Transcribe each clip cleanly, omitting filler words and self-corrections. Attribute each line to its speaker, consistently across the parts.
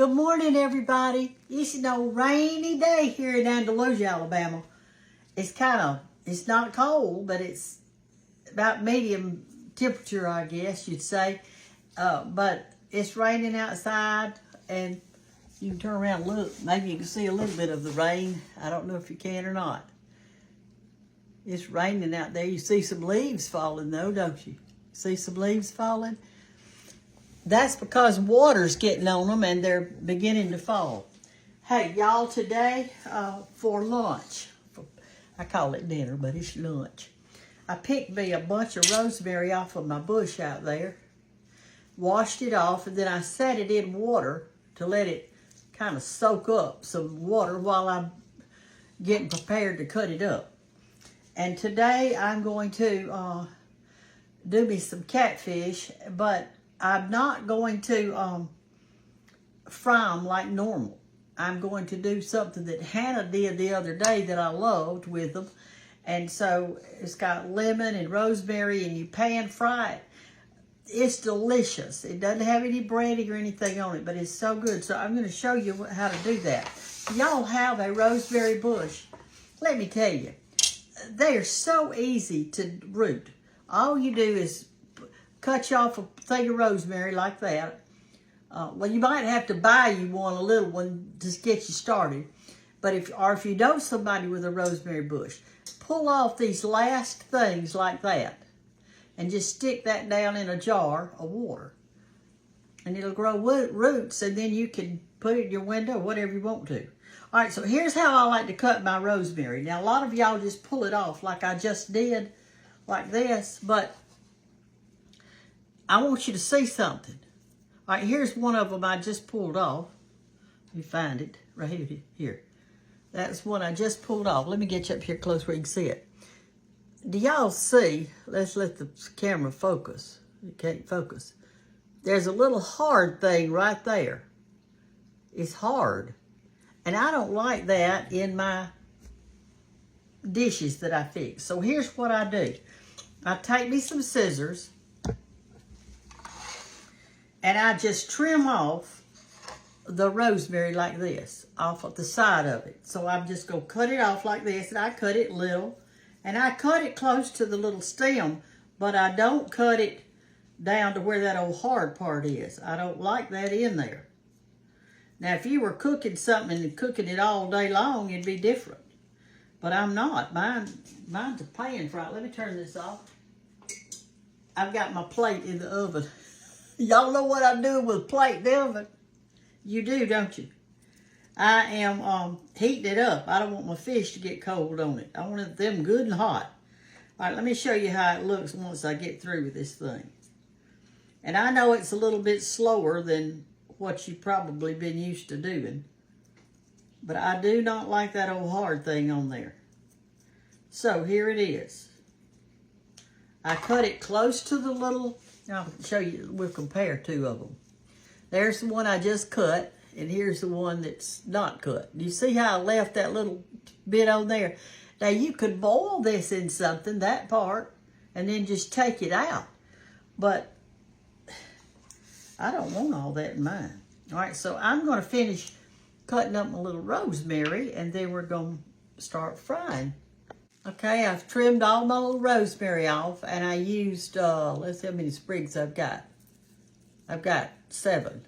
Speaker 1: Good morning, everybody. It's an old rainy day here in Andalusia, Alabama. It's not cold, but it's about medium temperature, I guess you'd say. But it's raining outside, and you can turn around and look. Maybe you can see a little bit of the rain. I don't know if you can or not. It's raining out there. You see some leaves falling, though, don't you? See some leaves falling? That's because water's getting on them and they're beginning to fall. Hey, y'all, today for lunch, I call it dinner, but it's lunch. I picked me a bunch of rosemary off of my bush out there, washed it off, and then I set it in water to let it kind of soak up some water while I'm getting prepared to cut it up. And today I'm going to do me some catfish, but I'm not going to fry them like normal. I'm going to do something that Hannah did the other day that I loved with them. And so it's got lemon and rosemary, and you pan fry it. It's delicious. It doesn't have any breading or anything on it, but it's so good. So I'm going to show you how to do that. Y'all have a rosemary bush. Let me tell you, they are so easy to root. All you do is cut you off a thing of rosemary like that. Well, you might have to buy you one, a little one, to get you started. But if you know somebody with a rosemary bush, pull off these last things like that and just stick that down in a jar of water. And it'll grow roots, and then you can put it in your window, whatever you want to. All right, so here's how I like to cut my rosemary. Now, a lot of y'all just pull it off like I just did, like this, but I want you to see something. All right, here's one of them I just pulled off. Let me find it right here. That's one I just pulled off. Let me get you up here close where you can see it. Do y'all see? Let's let the camera focus. It can't focus. There's a little hard thing right there. It's hard. And I don't like that in my dishes that I fix. So here's what I do. I take me some scissors, and I just trim off the rosemary like this, off of the side of it. So I'm just going to cut it off like this, and I cut it little. And I cut it close to the little stem, but I don't cut it down to where that old hard part is. I don't like that in there. Now, if you were cooking something and cooking it all day long, it'd be different. But I'm not. Mine's a pan fry. Let me turn this off. I've got my plate in the oven. Y'all know what I'm doing with plate in the oven? You do, don't you? I am heating it up. I don't want my fish to get cold on it. I want them good and hot. All right, let me show you how it looks once I get through with this thing. And I know it's a little bit slower than what you've probably been used to doing. But I do not like that old hard thing on there. So here it is. I cut it close to the little, I'll show you, we'll compare two of them. There's the one I just cut, and here's the one that's not cut. You see how I left that little bit on there? Now you could boil this in something, that part, and then just take it out. But I don't want all that in mine. All right, so I'm going to finish cutting up my little rosemary, and then we're going to start frying. Okay, I've trimmed all my little rosemary off, and I used, let's see how many sprigs I've got. I've got 7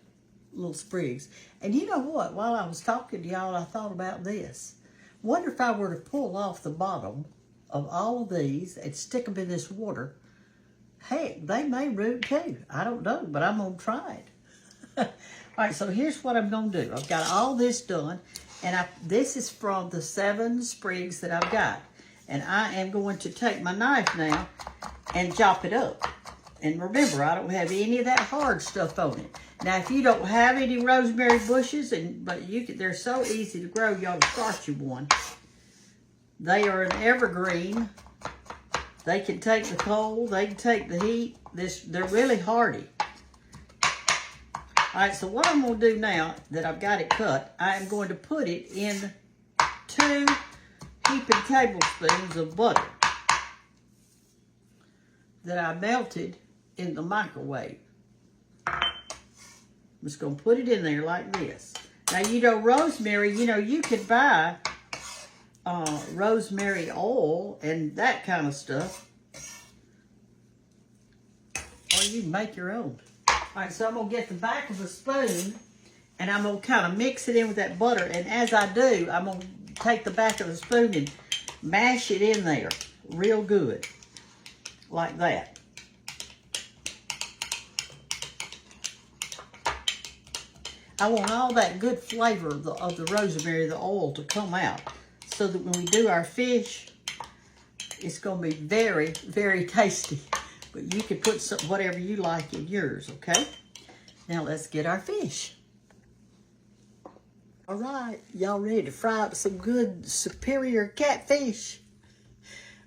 Speaker 1: little sprigs. And you know what? While I was talking to y'all, I thought about this. Wonder if I were to pull off the bottom of all of these and stick them in this water. Heck, they may root too. I don't know, but I'm going to try it. All right, so here's what I'm going to do. I've got all this done, and this is from the 7 sprigs that I've got. And I am going to take my knife now and chop it up. And remember, I don't have any of that hard stuff on it. Now, if you don't have any rosemary bushes, but they're so easy to grow, you ought to start you one. They are an evergreen. They can take the cold. They can take the heat. They're really hardy. All right, so what I'm going to do now that I've got it cut, I am going to put it in 2 heaping tablespoons of butter that I melted in the microwave. I'm just going to put it in there like this. Now, you know, rosemary, you know, you could buy rosemary oil and that kind of stuff. Or you can make your own. All right, so I'm going to get the back of a spoon and I'm going to kind of mix it in with that butter. And as I do, I'm going to take the back of the spoon and mash it in there real good. Like that. I want all that good flavor of the rosemary, the oil, to come out. So that when we do our fish, it's going to be very, very tasty. But you can put some, whatever you like in yours, okay? Now let's get our fish. All right, y'all ready to fry up some good superior catfish?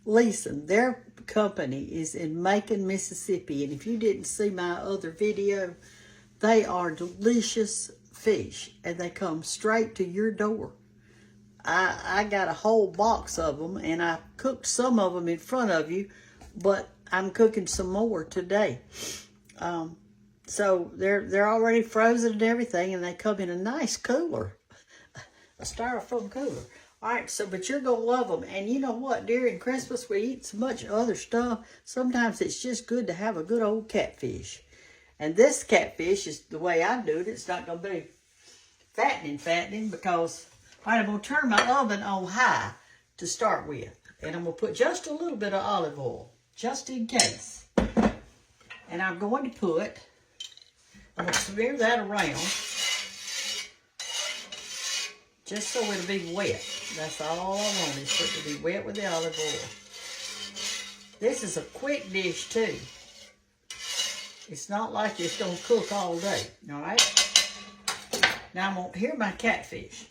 Speaker 1: Listen, their company is in Macon, Mississippi. And if you didn't see my other video, they are delicious fish. And they come straight to your door. I got a whole box of them, and I cooked some of them in front of you, but I'm cooking some more today. So they're already frozen and everything, and they come in a nice cooler, a styrofoam cooler. All right, so, but you're going to love them. And you know what? During Christmas, we eat so much other stuff. Sometimes it's just good to have a good old catfish. And this catfish is the way I do it. It's not going to be fattening because... All right, I'm going to turn my oven on high to start with. And I'm going to put just a little bit of olive oil, just in case. And I'm going to I'm going to smear that around, just so it'll be wet. That's all I want, is for it to be wet with the olive oil. This is a quick dish, too. It's not like it's going to cook all day, all right? Now, I'm going to, hear my catfish.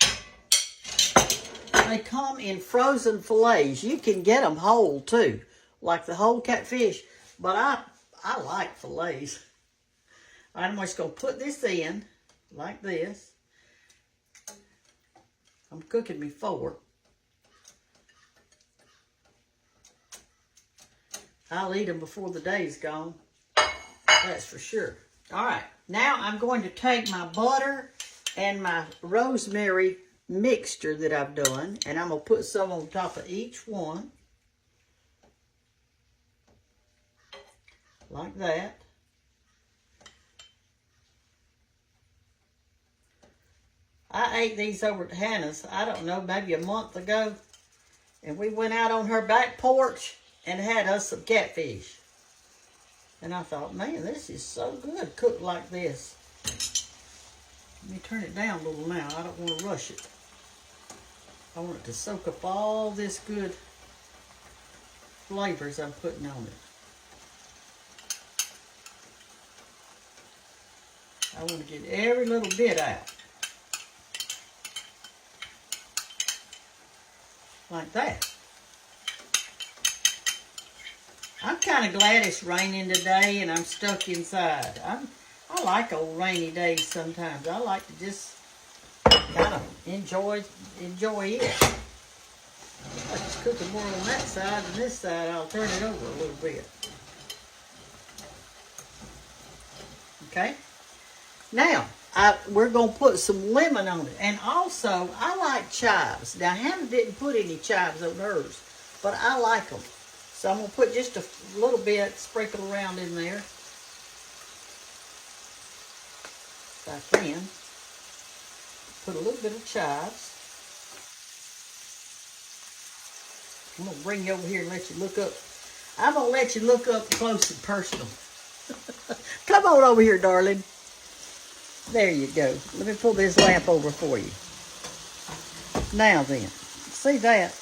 Speaker 1: They come in frozen fillets. You can get them whole too, like the whole catfish. But I like fillets. I'm just going to put this in like this. I'm cooking me 4. I'll eat them before the day's gone. That's for sure. All right. Now I'm going to take my butter and my rosemary mixture that I've done, and I'm going to put some on top of each one. Like that. I ate these over at Hannah's, I don't know, maybe a month ago. And we went out on her back porch and had us some catfish. And I thought, man, this is so good cooked like this. Let me turn it down a little now. I don't want to rush it. I want it to soak up all this good flavors I'm putting on it. I want to get every little bit out. Like that. I'm kind of glad it's raining today and I'm stuck inside. I like old rainy days sometimes. I like to just kind of enjoy it. I just cook it more on that side than this side. I'll turn it over a little bit. Okay. Now, we're going to put some lemon on it. And also, I like chives. Now, Hannah didn't put any chives on hers, but I like them. So I'm going to put just a little bit, sprinkle around in there. If I can. Put a little bit of chives. I'm going to bring you over here and let you look up. I'm going to let you look up close and personal. Come on over here, darling. There you go. Let me pull this lamp over for you. Now then, see that?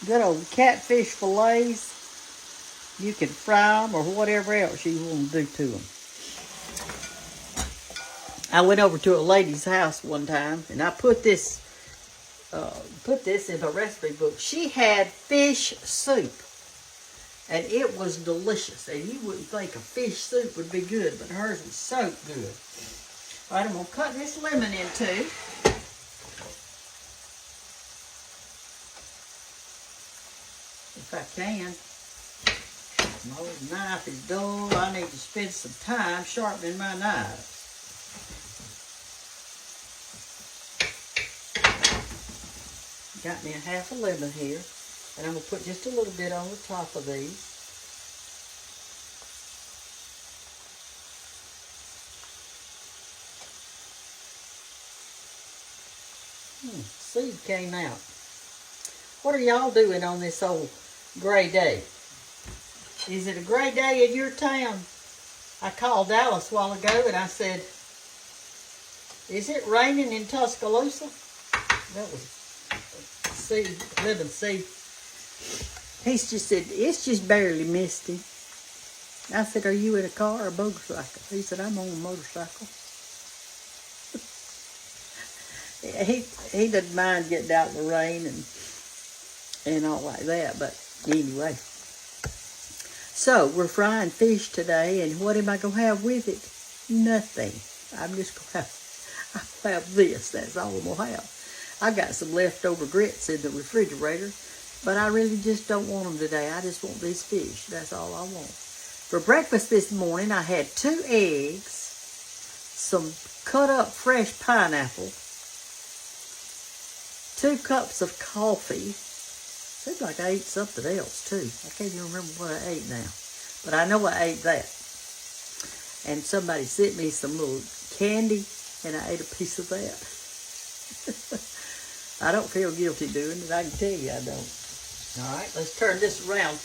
Speaker 1: Good old catfish fillets. You can fry them or whatever else you want to do to them. I went over to a lady's house one time, and I put this in her recipe book. She had fish soup, and it was delicious. And you wouldn't think a fish soup would be good, but hers was so good. All right, I'm going to cut this lemon in two. If I can. My old knife is dull. I need to spend some time sharpening my knife. Got me a half a lemon here. And I'm going to put just a little bit on the top of these. Seed came out. What are y'all doing on this old gray day? Is it a gray day in your town? I called Dallas a while ago and I said, is it raining in Tuscaloosa? That was seed, lemon seed. He just said, it's just barely misty. I said, are you in a car or a motorcycle? He said, I'm on a motorcycle. He doesn't mind getting out in the rain and all like that, but anyway. So, we're frying fish today, and what am I going to have with it? Nothing. I'm just going to have this. That's all I'm going to have. I got some leftover grits in the refrigerator, but I really just don't want them today. I just want this fish. That's all I want. For breakfast this morning, I had 2 eggs, some cut up fresh pineapple, 2 cups of coffee. Seems like I ate something else too. I can't even remember what I ate now. But I know I ate that. And somebody sent me some little candy and I ate a piece of that. I don't feel guilty doing it. I can tell you I don't. Alright, let's turn this around.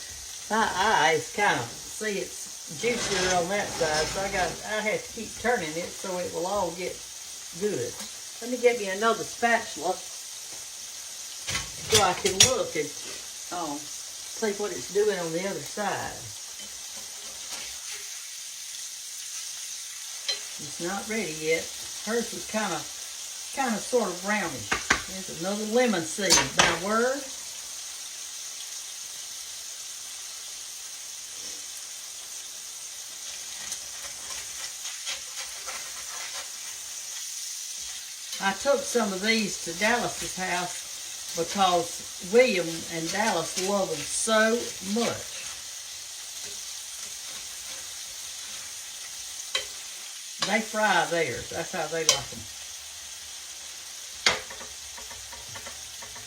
Speaker 1: My eyes kind of, see it's juicier on that side, so I have to keep turning it so it will all get good. Let me get me another spatula so I can look and see what it's doing on the other side. It's not ready yet. Hers was kind of sort of brownish. There's another lemon seed. My word. I took some of these to Dallas's house because William and Dallas love them so much. They fry theirs. That's how they like them.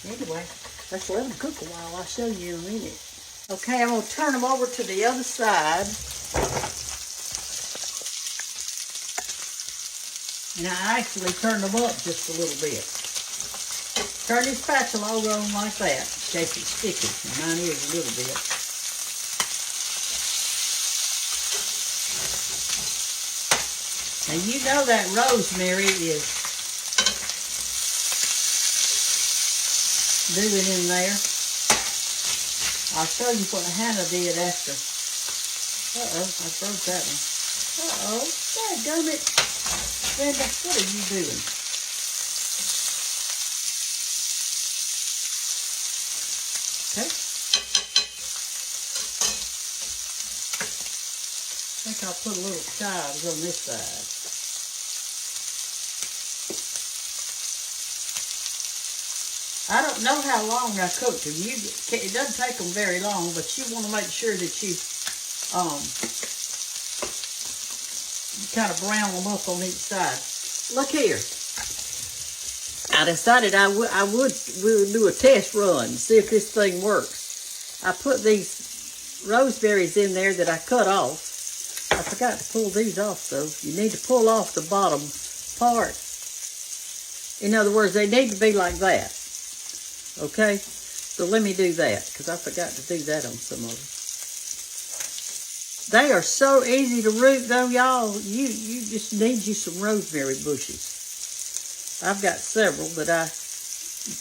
Speaker 1: Anyway, let's let them cook a while. I'll show you in a minute. Okay, I'm going to turn them over to the other side. And I actually turned them up just a little bit. Turn this spatula over on like that, in case it's sticky. And mine is a little bit. And you know that rosemary is doing in there. I'll show you what Hannah did after. Uh-oh, I broke that one. Uh-oh, dadgummit. Brenda, what are you doing? Okay. I think I'll put a little chives on this side. I don't know how long I cooked them. It doesn't take them very long, but you want to make sure that you kind of brown them up on each side. Look here. I decided we'll do a test run, see if this thing works. I put these roseberries in there that I cut off. I forgot to pull these off though. You need to pull off the bottom part. In other words, they need to be like that. Okay? So let me do that, because I forgot to do that on some of them. They are so easy to root though, y'all. You just need you some rosemary bushes. I've got several that I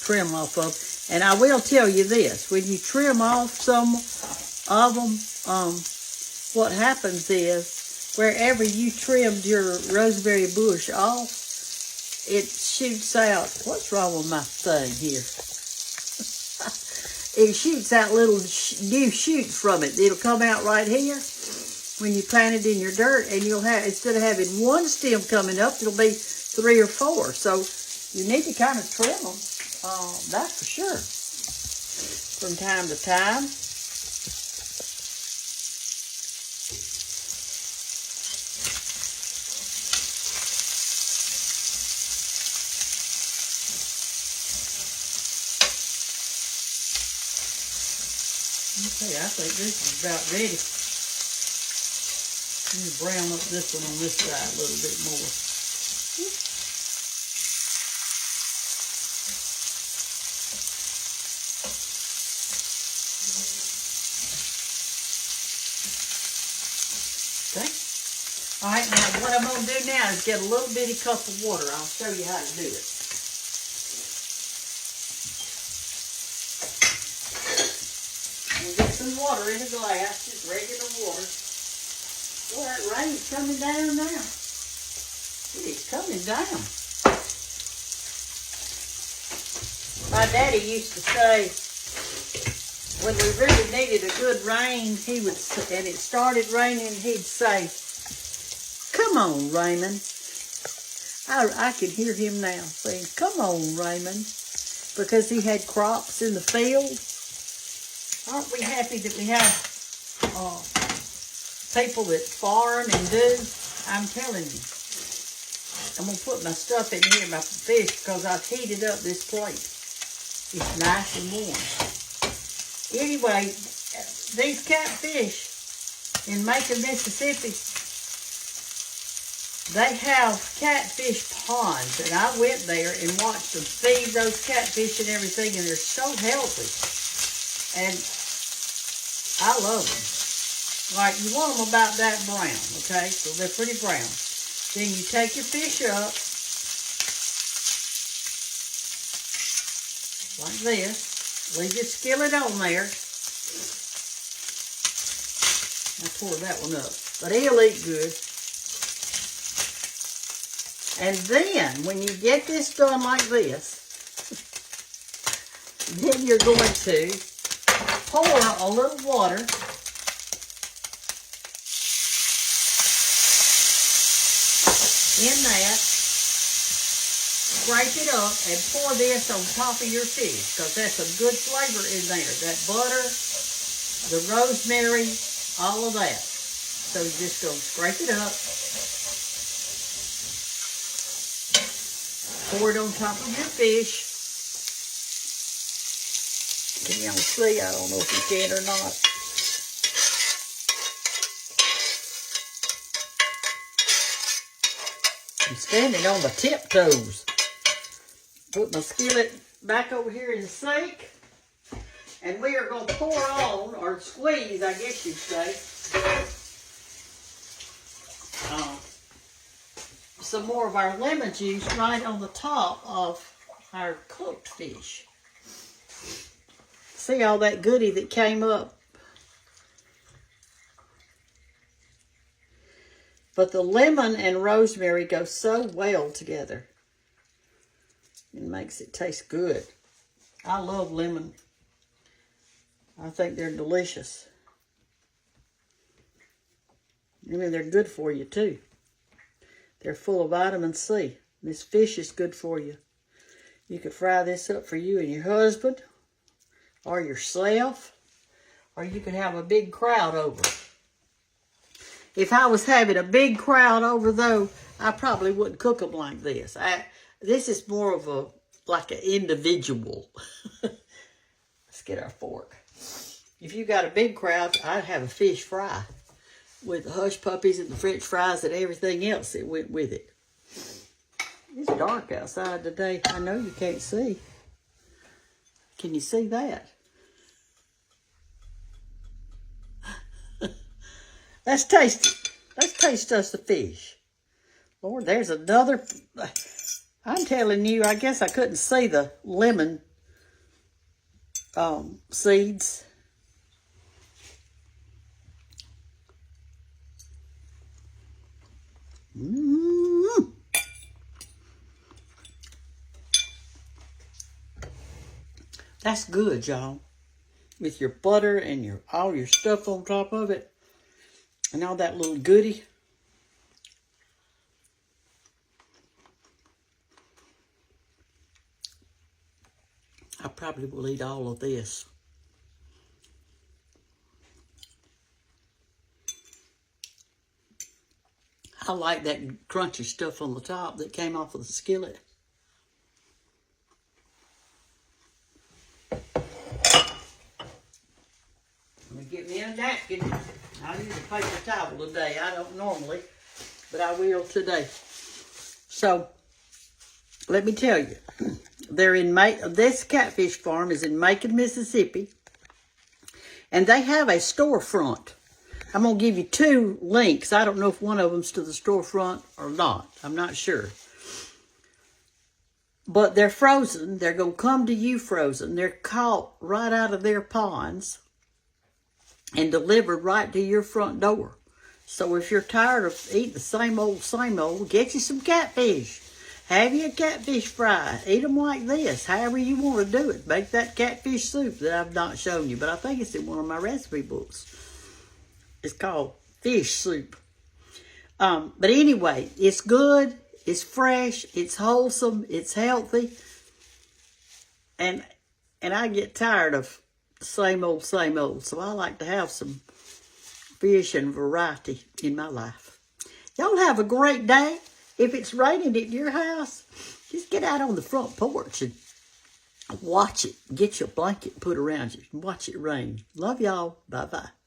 Speaker 1: trim off of. And I will tell you this, when you trim off some of them, what happens is, wherever you trimmed your rosemary bush off, it shoots out, what's wrong with my thing here? It shoots out little new shoots from it. It'll come out right here when you plant it in your dirt, and you'll have, instead of having one stem coming up, it'll be 3 or 4. So you need to kind of trim them, that's for sure, from time to time. Okay, I think this is about ready. Let me brown up this one on this side a little bit more. Okay. All right, now what I'm going to do now is get a little bitty cup of water. I'll show you how to do it. We'll get some water in a glass, just regular water. Well, that rain's coming down now. It is coming down. My daddy used to say, when we really needed a good rain, he would, and it started raining, he'd say, "Come on, Raymond." I can hear him now saying, "Come on, Raymond," because he had crops in the field. Aren't we happy that we have people that farm and do? I'm telling you. I'm going to put my stuff in here, my fish, because I've heated up this plate. It's nice and warm. Anyway, these catfish in Macon, Mississippi, they have catfish ponds, and I went there and watched them feed those catfish and everything, and they're so healthy. And I love them. Like, you want them about that brown, okay? So they're pretty brown. Then you take your fish up, like this. Leave your skillet on there. I tore that one up, but he'll eat good. And then, when you get this done like this, then you're going to pour a little water in that, scrape it up, and pour this on top of your fish, because that's some good flavor in there. That butter, the rosemary, all of that. So you just go scrape it up, pour it on top of your fish. Can y'all see? I don't know if you can or not. I'm standing on my tiptoes. Put my skillet back over here in the sink. And we are going to pour on, or squeeze, I guess you'd say, some more of our lemon juice right on the top of our cooked fish. See all that goodie that came up? But the lemon and rosemary go so well together. It makes it taste good. I love lemon. I think they're delicious. I mean, they're good for you too. They're full of vitamin C. This fish is good for you. You could fry this up for you and your husband, or yourself, or you could have a big crowd over. If I was having a big crowd over, though, I probably wouldn't cook them like this. This is more of a, like an individual. Let's get our fork. If you got a big crowd, I'd have a fish fry with the hush puppies and the french fries and everything else that went with it. It's dark outside today. I know you can't see. Can you see that? Let's taste it. Let's taste us the fish. Lord, there's another. I'm telling you, I guess I couldn't see the lemon seeds. Mm. That's good, y'all. With your butter and all your stuff on top of it. And all that little goodie. I probably will eat all of this. I like that crunchy stuff on the top that came off of the skillet. napkin. I'll use a paper towel today. I don't normally, but I will today. So, let me tell you. They're in this catfish farm is in Macon, Mississippi. And they have a storefront. I'm going to give you 2 links. I don't know if one of them's to the storefront or not. I'm not sure. But they're frozen. They're going to come to you frozen. They're caught right out of their ponds and delivered right to your front door. So if you're tired of eating the same old, get you some catfish. Have you a catfish fry. Eat them like this, however you want to do it. Make that catfish soup that I've not shown you, but I think it's in one of my recipe books. It's called fish soup. But anyway, it's good, it's fresh, it's wholesome, it's healthy. And I get tired of the same old. So I like to have some fish and variety in my life. Y'all have a great day. If it's raining at your house, just get out on the front porch and watch it. Get your blanket put around you and watch it rain. Love y'all. Bye-bye.